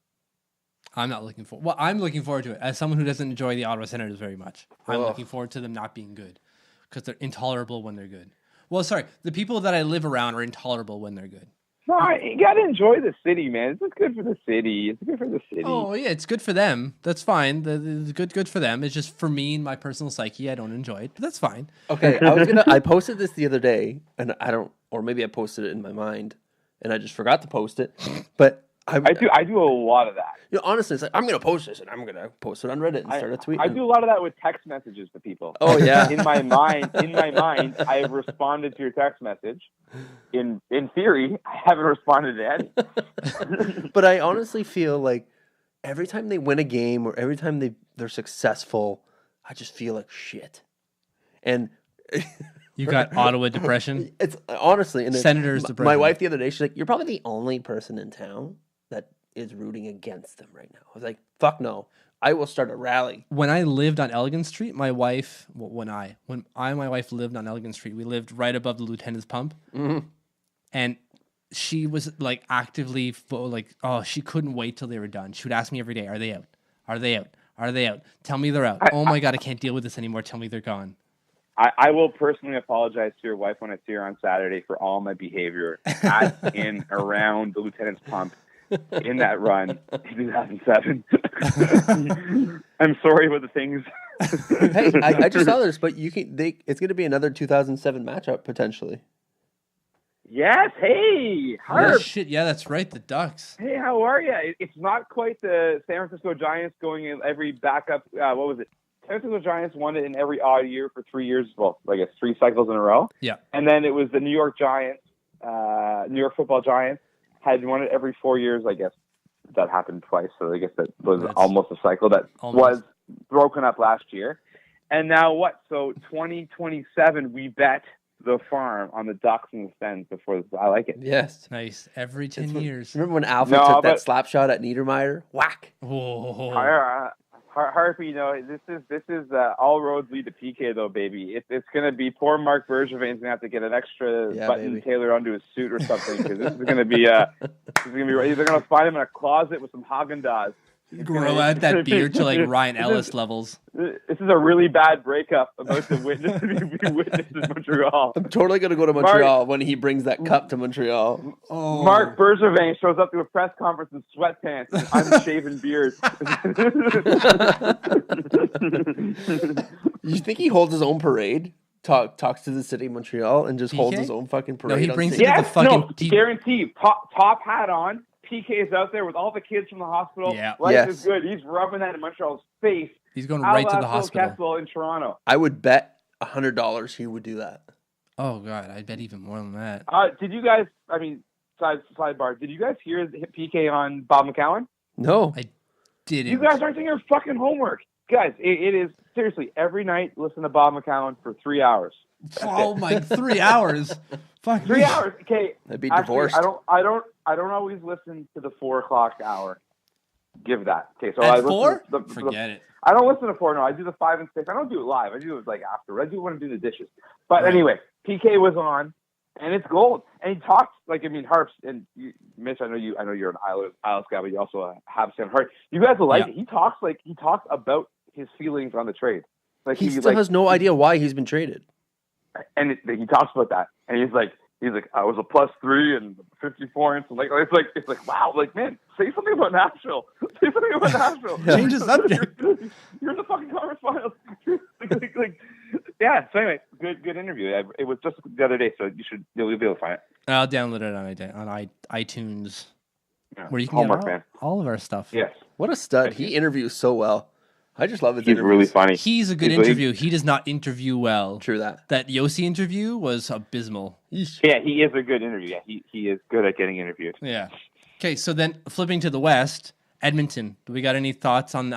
I'm looking forward to it. As someone who doesn't enjoy the Ottawa Senators very much, I'm looking forward to them not being good because they're intolerable when they're good. Well, sorry, the people that I live around are intolerable when they're good. No, you got to enjoy the city, man. It's good for the city. It's good for the city. Oh, yeah, it's good for them. That's fine. It's good for them. It's just for me and my personal psyche, I don't enjoy it, but that's fine. Okay, I posted this the other day, and or maybe I posted it in my mind, and I just forgot to post it, but I do a lot of that. You know, honestly, it's like, I'm going to post this, and I'm going to post it on Reddit and start a tweet. I do a lot of that with text messages to people. Oh, yeah. In my mind, I have responded to your text message. In theory, I haven't responded to any. But I honestly feel like every time they win a game or every time they're successful, I just feel like shit. And you got Ottawa depression? It's honestly, and Senators depression. My wife the other day, she's like, "You're probably the only person in town that is rooting against them right now." I was like, "Fuck no. I will start a rally." When I lived on Elgin Street, my wife, when my wife lived on Elgin Street, we lived right above the Lieutenant's Pump. Mm-hmm. And she was like actively she couldn't wait till they were done. She would ask me every day, "Are they out? Are they out? Are they out? Tell me they're out." Oh my God, I can't deal with this anymore. Tell me they're gone. I will personally apologize to your wife when I see her on Saturday for all my behavior at and around the Lieutenant's Pump in that run in 2007. I'm sorry about the things. Hey, I just saw this, but it's going to be another 2007 matchup potentially. Yes. Hey, Harper. Oh, shit. Yeah, that's right. The Ducks. Hey, how are you? It's not quite the San Francisco Giants going in every backup. What was it? San Francisco Giants won it in every odd year for 3 years. Well, I guess 3 cycles in a row. Yeah. And then it was the New York Giants, New York Football Giants, had won it every 4 years. I guess that happened twice. So I guess that was almost a cycle that was broken up last year. And now what? So 2027, we bet the farm on the Ducks and the Sens before this. I like it. Yes. Nice. Every 10 years. Remember when Alfred took that slap shot at Niedermeyer? Whack. Whoa. Harper, you know, this is all roads lead to PK though, baby. It's gonna be poor Mark Bergevin's gonna have to get an extra button tailored onto his suit or something because this is gonna be they're gonna find him in a closet with some Haagen-Dazs. Grow out that beard to like Ryan Ellis levels. This is a really bad breakup about to witness in Montreal. I'm totally gonna go to Montreal when he brings that cup to Montreal. Oh. Mark Bergevin shows up to a press conference in sweatpants and unshaven beard. You think he holds his own parade? Talks to the city of Montreal and just holds his own fucking parade? No, he brings it to the fucking... guaranteed. Top hat on. PK is out there with all the kids from the hospital. Yeah. Life is good. He's rubbing that in Montreal's face. He's going right to the hospital. Kessel in Toronto. I would bet $100 he would do that. Oh, God. I'd bet even more than that. Did you guys, sidebar, did you guys hear PK on Bob McCowan? No. I didn't. You guys aren't doing your fucking homework. Guys, it is, seriously, every night listen to Bob McCowan for 3 hours. Oh my, 3 hours. Fuck 3 hours. Okay. I'd be divorced. I don't always listen to the 4 o'clock hour. Give that. Okay, so at 4? Forget it. I don't listen to 4. No, I do the 5 and 6. I don't do it live. I do it like after. I do want to do the dishes. But anyway, PK was on, and it's gold. And he talks Harps and Mitch. I know you're an Isles guy, but you also have Sam Hart. You guys will like it. He talks about his feelings on the trade. Like he still has no idea why he's been traded. And he talks about that, and he's like, I was a +3 and 54 inches. It's like, wow, like, man, say something about Nashville. Say something about Nashville. Change the subject. You're in the fucking conference finals. Yeah. So anyway, good interview. It was just the other day, so you'll be able to find it. I'll download it on iTunes, yeah. Where you can get all of our stuff. Yes. What a stud! He interviews so well. I just love his He's interviews. really funny. He's a good interview. He does not interview well. True that. That Yossi interview was abysmal. Yeah, he is a good interview. Yeah, he is good at getting interviewed. Yeah. Okay, so then flipping to the West, Edmonton. Do we got any thoughts on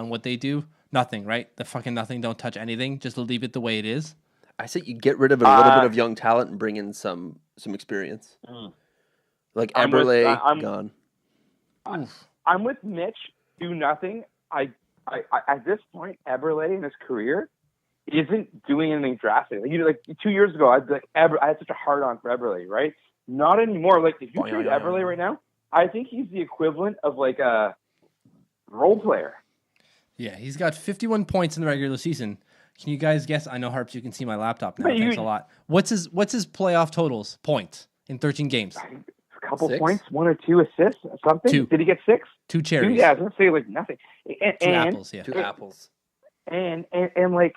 what they do? Nothing, right? The fucking nothing. Don't touch anything. Just leave it the way it is. I say you get rid of a little bit of young talent and bring in some experience. Like I'm with- Eberle, I'm- gone. I'm with Mitch. Do nothing. I at this point, Eberle in his career isn't doing anything drastic. Like 2 years ago, I'd be like, I had such a hard on for Eberle, right? Not anymore. Like if you trade Eberle right now, I think he's the equivalent of like a role player. Yeah, he's got 51 points in the regular season. Can you guys guess? I know, Harps, you can see my laptop now. Thanks a lot. What's his playoff totals? Points in 13 games. A couple 6? points, 1 or 2 assists, something. 2. Did he get 6? 2 cherries. Yeah, I was gonna say like nothing. 2 apples. Yeah. 2 apples. And like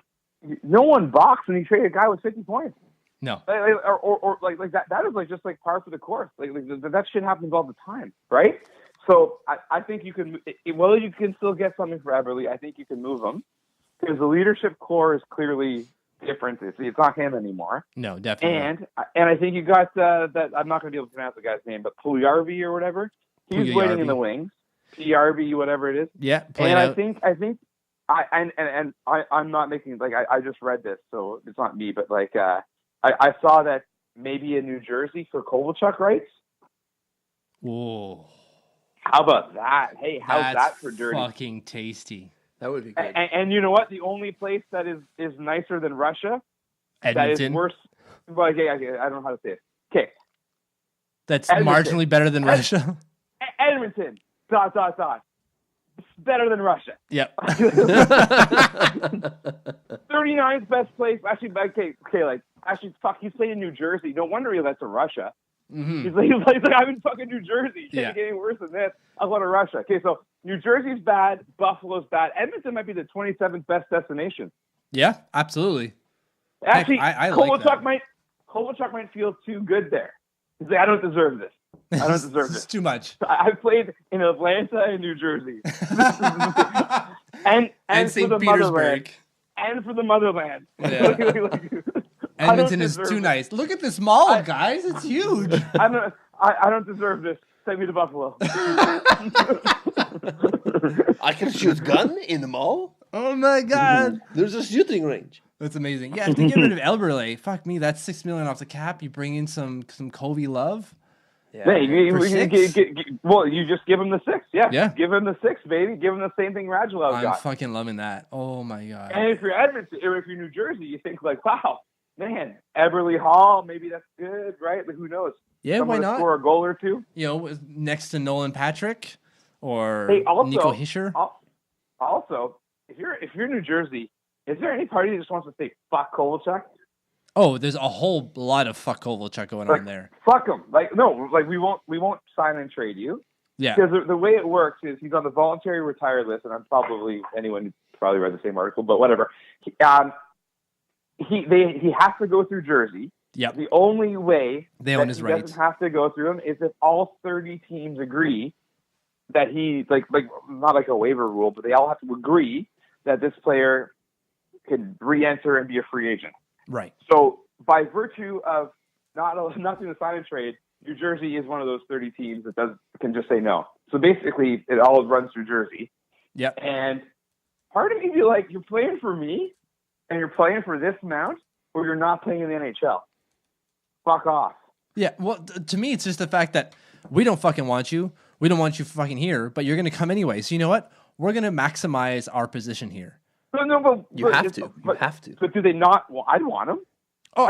no one boxed when he traded a guy with 50 points. No. Or like that. That is like just like par for the course. Like that shit happens all the time, right? So I think you can. Well, you can still get something for Eberle. I think you can move him because the leadership core is clearly different. It's not him anymore. No, definitely. And I think you got that. I'm not going to be able to pronounce the guy's name, but Pugliarvi or whatever. He's waiting in the wings. PRV, whatever it is. Yeah. And I think I'm not making like I just read this, so it's not me, but like I saw that maybe in New Jersey for Kovalchuk rights. Whoa. How about that? Hey, how's that for dirty? Fucking tasty. That would be good. And you know what? The only place that is nicer than Russia, Edmonton. that is worse. Well, okay, I don't know how to say it. Okay. That's Edmonton. marginally better than Russia. Edmonton. ... It's better than Russia. Yep. 39th best place. Actually, fuck, he's playing in New Jersey. No wonder he left to Russia. Mm-hmm. He's like, I'm in fucking New Jersey. Can't get any worse than this. I'll go to Russia. Okay, so New Jersey's bad. Buffalo's bad. Edmonton might be the 27th best destination. Yeah, absolutely. Actually, I like that. Kovalchuk might feel too good there. He's like, I don't deserve this. I don't deserve this. It's too much. I've played in Atlanta and New Jersey. and St. for the Petersburg. and for the motherland. Yeah. Edmonton is too nice. Look at this mall, guys. It's huge. I don't deserve this. Send me to Buffalo. I can shoot gun in the mall. Oh my god. There's a shooting range. That's amazing. Yeah, if they get rid of Eberle, fuck me, that's $6 million off the cap. You bring in some Covey love. Yeah. Hey, you just give him the 6. Yeah. Give him the 6, baby. Give him the same thing Radulov got. I'm fucking loving that. Oh my god. And if you're Edmonton, or if you're New Jersey, you think like, wow, man, Eberle Hall, maybe that's good, right? Like, who knows? Yeah, Someone why not? Score a goal or two. You know, next to Nolan Patrick or also, Nico Hischier. Also, if you're New Jersey, is there any party that just wants to say fuck Kovalchuk? Oh, there's a whole lot of fuck Kovalchuk going on there. Fuck him. We won't sign and trade you. Yeah. Because the way it works is he's on the voluntary retired list, and anyone probably read the same article, but whatever. He has to go through Jersey. Yep. The only way they own his rights. Doesn't have to go through him is if all 30 teams agree that he like not like a waiver rule, but they all have to agree that this player can re-enter and be a free agent. Right. So by virtue of not doing the sign and trade, New Jersey is one of those 30 teams that can just say no. So basically, it all runs through Jersey. Yep. And part of me be like, you're playing for me, and you're playing for this amount, or you're not playing in the NHL. Fuck off. Yeah. Well, to me, it's just the fact that we don't fucking want you. We don't want you fucking here, but you're going to come anyway. So you know what? We're going to maximize our position here. You have to. But do they not? Well, I'd want him. Oh,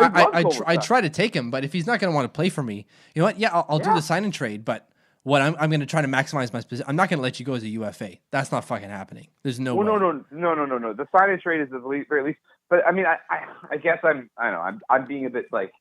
I try to take him, but if he's not going to want to play for me, you know what? Yeah, I'll do the sign and trade, but what I'm going to try to maximize my position. I'm not going to let you go as a UFA. That's not fucking happening. There's no way. No. The sign and trade is at the very least. But I mean, I guess I'm being a bit like,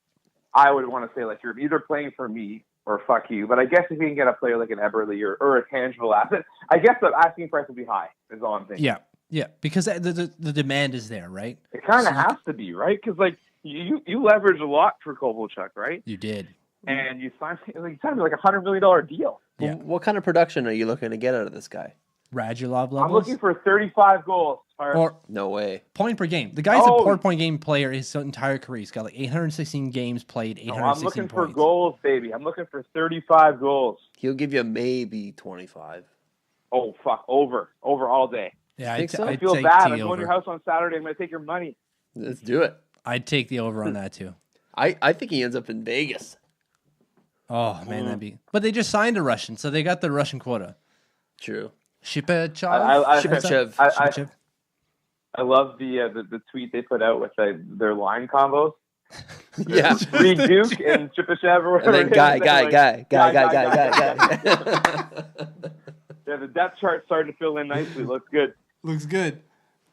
I would want to say like you're either playing for me or fuck you. But I guess if you can get a player like an Eberle or a tangible asset, I guess the asking price will be high. Is all I'm thinking. Yeah, because the demand is there, right? It kind of has to be, right? Because like you leverage a lot for Kovalchuk, right? You did, and you signed like a $100 million deal. Yeah. What kind of production are you looking to get out of this guy? Radulov levels. I'm looking for 35 goals. Or no way. Point per game. The guy's a point game player his entire career. He's got like 816 games played, 816 I'm looking points. for goals, baby. I'm looking for 35 goals. He'll give you maybe 25. Oh, fuck. Over all day. Yeah, I feel bad. I'm going to your house on Saturday. I'm going to take your money. Let's do it. I'd take the over on that too. I think he ends up in Vegas. Oh man, that'd be. But they just signed a Russian, so they got the Russian quota. True. Shipachev. I love the tweet they put out with their line combos. Yeah. Reed Duke and Shipachev or whatever. And then guy. Yeah, the depth chart started to fill in nicely. Looks good. Looks good.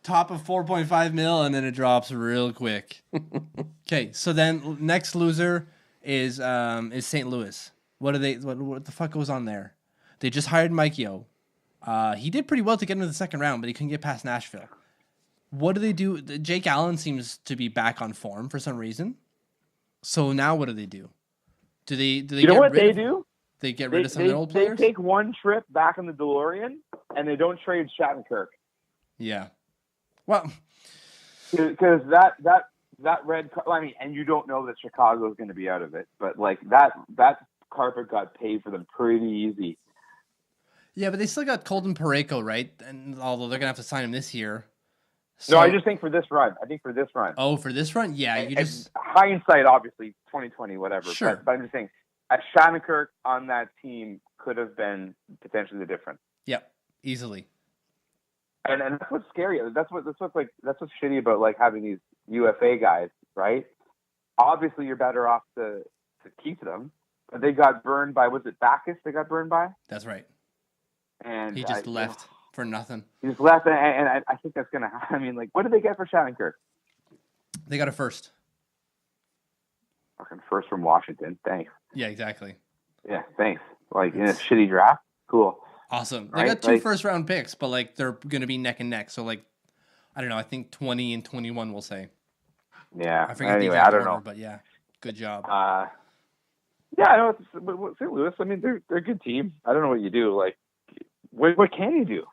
Top of 4.5 mil, and then it drops real quick. Okay, so then next loser is St. Louis. What the fuck goes on there? They just hired Mike Yeo. He did pretty well to get into the second round, but he couldn't get past Nashville. What do they do? Jake Allen seems to be back on form for some reason. So now what do they do? Do they you know what they do? They get rid of some of their old players? They take one trip back in the DeLorean, and they don't trade Shattenkirk. Yeah. Well, because that red – I mean, and you don't know that Chicago is going to be out of it, but, like, that carpet got paid for them pretty easy. Yeah, but they still got Colton Parayko, right? And although they're going to have to sign him this year. So, no, I just think for this run. Oh, for this run? Yeah. And hindsight, obviously, 2020, whatever. Sure. But I'm just saying, a Shattenkirk on that team could have been potentially the difference. Yep, easily. And that's what's scary. That's what's shitty about like having these UFA guys, right? Obviously, you're better off to keep them, but they got burned by, was it Bacchus? They got burned by. That's right. And he just left for nothing. He just left, and I think that's gonna happen. I mean, like, what did they get for Shattenkirk? They got a first. Fucking first from Washington. Thanks. Yeah, exactly. Yeah, thanks. Like in a shitty draft. Cool. Awesome. They got two first-round picks, but, like, they're going to be neck and neck. So, like, I don't know. I think 20 and 21, we'll say. Yeah. I forget anyway, the exact I don't order, know. but, yeah, good job. Yeah, I know. St. Louis, I mean, they're a good team. I don't know what you do. Like, what can you do?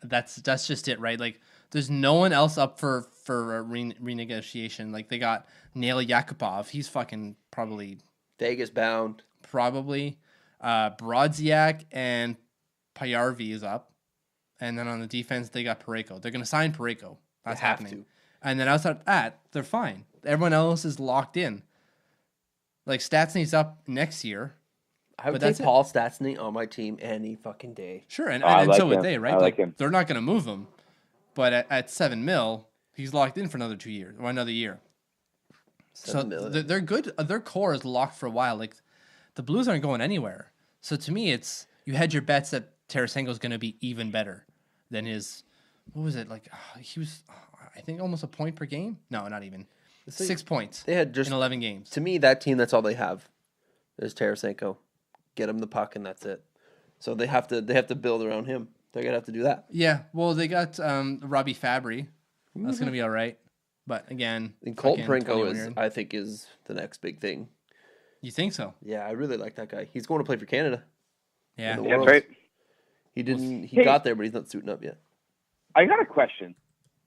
That's just it, right? Like, there's no one else up for renegotiation. Like, they got Nail Yakupov. He's fucking probably... Vegas bound. Probably. Brodziak and... Payarvi is up, and then on the defense they got Parayko. They're going to sign Parayko. That's happening. And then outside of that, they're fine. Everyone else is locked in. Like Stastny's up next year. I would take Paul Stastny on my team any fucking day. Sure, and like so him. would they, right? I like him. They're not going to move him, but at $7 million, he's locked in for another 2 years or another year. So they're good. Their core is locked for a while. Like the Blues aren't going anywhere. So to me, it's you had your bets that Tarasenko's going to be even better than his, what was it? Like, he was, I think, almost a point per game? No, not even. 6 points they had just, in 11 games. To me, that team, that's all they have is Tarasenko. Get him the puck, and that's it. So they have to build around him. They're going to have to do that. Yeah, well, they got Robbie Fabry. That's going to be all right. But, again... And Colton Parayko, I think, is the next big thing. You think so? Yeah, I really like that guy. He's going to play for Canada. Yeah. That's right. He didn't. He got there, but he's not suiting up yet. I got a question.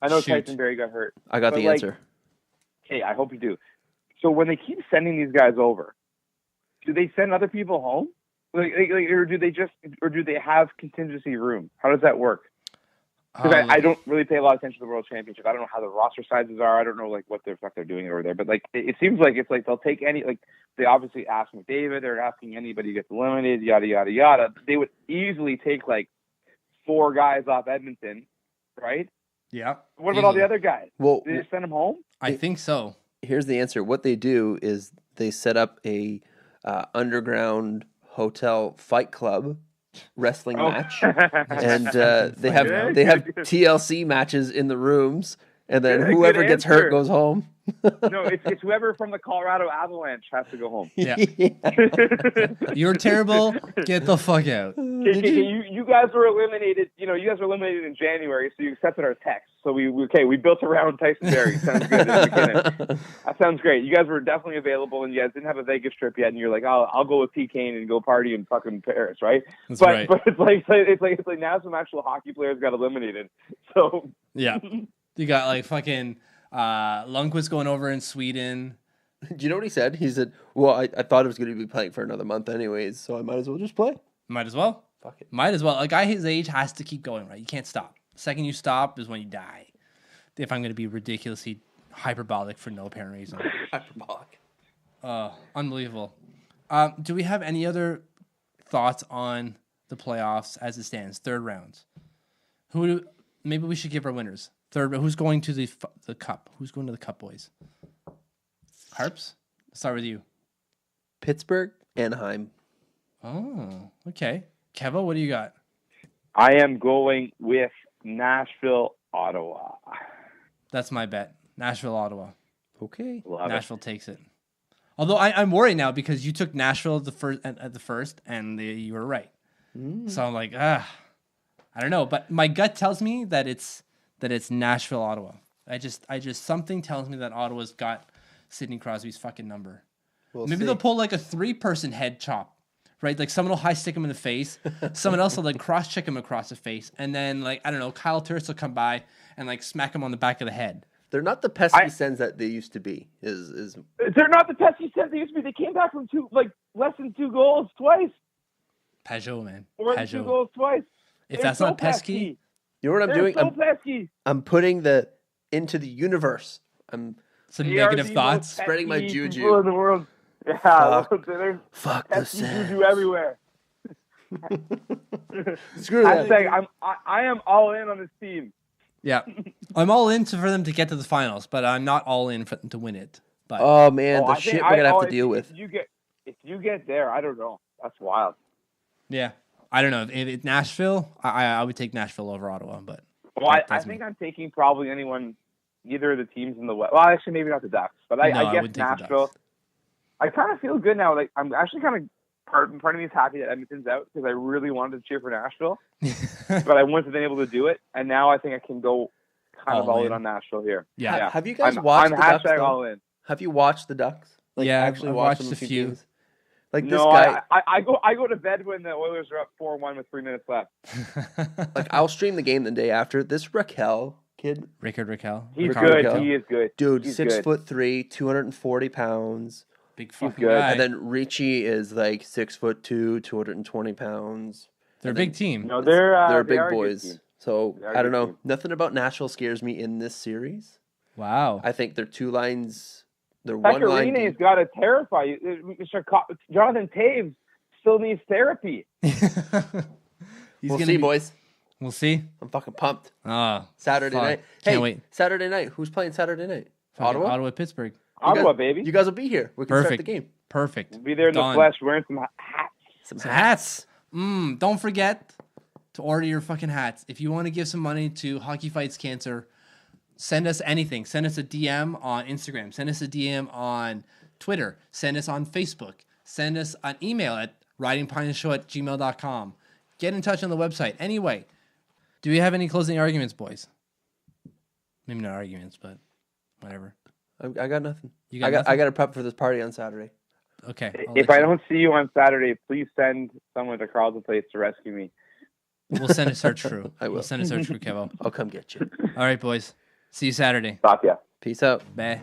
I know Shoot. Tyson Berry got hurt. I got the answer. Hey, I hope you do. So when they keep sending these guys over, do they send other people home, or do they have contingency room? How does that work? Because I don't really pay a lot of attention to the World Championship. I don't know how the roster sizes are. I don't know like what the fuck they're doing over there. But like it seems like it's like they'll take any like they obviously ask McDavid. They're asking anybody who gets eliminated. Yada yada yada. They would easily take like 4 guys off Edmonton, right? Yeah. What about all the other guys? Well, did they just send them home? I think so. Here's the answer. What they do is they set up a underground hotel fight club wrestling match, and they have TLC matches in the rooms, and then whoever gets hurt goes home. No, it's whoever from the Colorado Avalanche has to go home. Yeah. You're terrible. Get the fuck out. You guys were eliminated. You know, you guys were eliminated in January, so you accepted our text. So we built around Tyson Berry. Sounds good. That sounds great. You guys were definitely available, and you guys didn't have a Vegas trip yet, and you're like, I'll go with P. Kane and go party in fucking Paris, right? That's but right. But it's like now some actual hockey players got eliminated. So yeah, you got like fucking Lundqvist going over in Sweden. Do you know what he said? He said, "Well, I thought I was going to be playing for another month anyways, so I might as well just play." Might as well. Fuck it. Might as well. A guy his age has to keep going, right? You can't stop. The second you stop is when you die. If I'm going to be ridiculously hyperbolic for no apparent reason. Hyperbolic. Unbelievable. Do we have any other thoughts on the playoffs as it stands? Third rounds. Maybe we should give our winners. Who's going to the cup? Who's going to the cup, boys? Harps? Let's start with you. Pittsburgh, Anaheim. Oh, okay. Kevo, what do you got? I am going with Nashville, Ottawa. That's my bet. Nashville, Ottawa. Okay. Nashville takes it. Although I'm worried now because you took Nashville at the first, and you were right. So I'm like, I don't know. But my gut tells me that it's Nashville, Ottawa. I just something tells me that Ottawa's got Sidney Crosby's fucking number. Maybe they'll pull like a 3-person head chop, right? Like someone will high stick him in the face, someone else will like cross check him across the face, and then like I don't know, Kyle Turris will come by and like smack him on the back of the head. They're not the pesky Sens that they used to be. They're not the pesky Sens they used to be. They came back from less than 2 goals twice. Peugeot, man. Or 2 goals twice. If that's not pesky, you know what I'm doing? Pesky. I'm putting into the universe. Some negative thoughts. Spreading my juju. People in the world. Yeah, Fuck the Sens. Juju everywhere. Screw that. I'm saying I am all in on this team. Yeah, I'm all in for them to get to the finals, but I'm not all in for them to win it. But oh man, the shit we're gonna have to deal with. If you get there, I don't know. That's wild. Yeah, I don't know. If Nashville, I would take Nashville over Ottawa, but I think I'm taking probably either of the teams in the West. Well, actually, maybe not the Ducks, but I guess Nashville. I kind of feel good now. Like I'm actually kind of part of me is happy that Edmonton's out because I really wanted to cheer for Nashville, but I wouldn't have been able to do it. And now I think I can go kind of all in on Nashville here. Yeah. Have you guys watched the Ducks? All in. Have you watched the Ducks? Like, yeah, I've watched a few. Games? Like no, this guy. I go to bed when the Oilers are up 4-1 with 3 minutes left. Like I'll stream the game the day after. This Raquel kid, Raquel. He's good. He is good. Dude, he's 6'3", 240 pounds. Big fucking guy. And then Ricci is like 6'2", 220 pounds. They're a big team. No, they're big boys. So I don't know. Nothing about Nashville scares me in this series. Wow. I think they're 2 lines. They're 1 line. Pecorino's got to terrify you. Jonathan Taves still needs therapy. We'll see, boys. We'll see. I'm fucking pumped. Saturday night. Can't wait. Saturday night. Who's playing Saturday night? Ottawa, Pittsburgh. Ottawa, baby. You guys will be here. We can start the game. Perfect. We'll be there in the flesh wearing some hats. Some hats. Don't forget to order your fucking hats. If you want to give some money to Hockey Fights Cancer, send us anything. Send us a DM on Instagram. Send us a DM on Twitter. Send us on Facebook. Send us an email at ridingpineshow@gmail.com. Get in touch on the website. Anyway, do we have any closing arguments, boys? Maybe not arguments, but whatever. I got nothing. I got to prep for this party on Saturday. Okay. If I don't see you on Saturday, please send someone to Carlton Place to rescue me. We'll send a search crew. I will. We'll send a search crew, Kevo. I'll come get you. All right, boys. See you Saturday. Stop ya. Peace out. Bye.